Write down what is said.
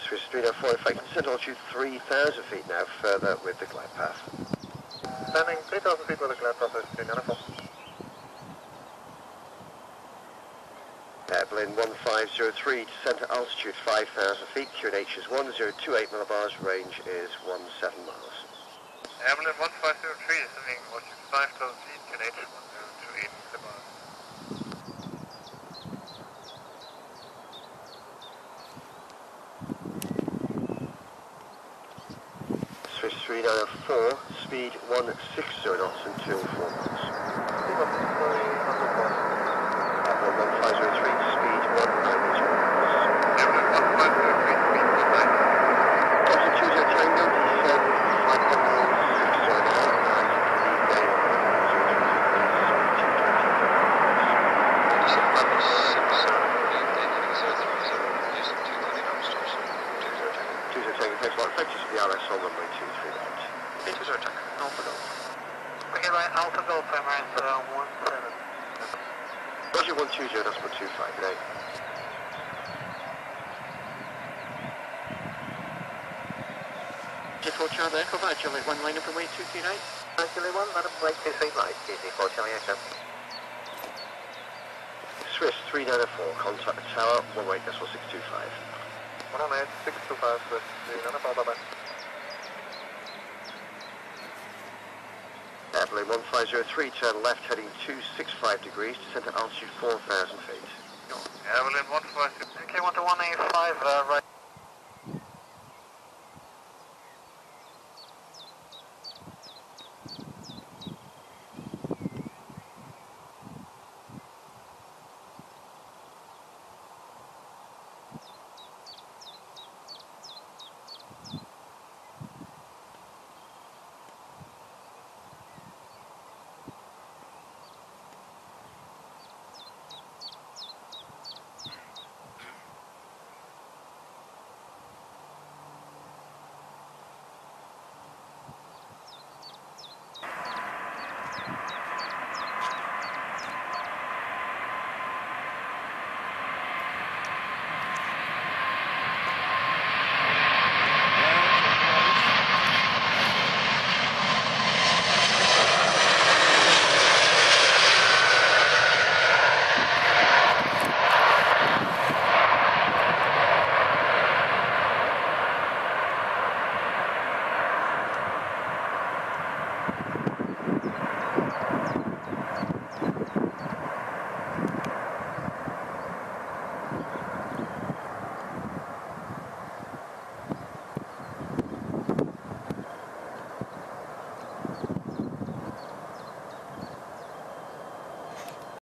Swiss 304, effective descent altitude 3,000 feet now, further with the glide path. Landing 3,000 feet with the glide path, 394. Airplane 1503, descent at altitude 5,000 feet, QNH is 1028 millibars, range is 17 miles. Airplane 1503, descending altitude 5,000 feet, QNH 1028 millibars. Swiss 3904, speed 160 knots until 4 miles. Airplane 1503, speed 190 knots. Airplane 1503, speed 190. Delta 20 Tango, descend 560 now, and lead gate 20 Tango, thanks a lot. Effective to the RS on runway 23 right. 20 Tango, Alpha Golf. Okay, right, Alpha Golf, Emirates 17. Roger 120, that's for 25 today. J4 Charlie Echo, Julie 1 line up and wait 23 right. Julie 1, let up right 23 right, J4 Charlie Echo. Swiss 3904, contact the tower, 18.625. 118, 625, Swiss 394, bye-bye. Airplane 1503, turn left heading 265 degrees, descent at altitude 4,000 feet.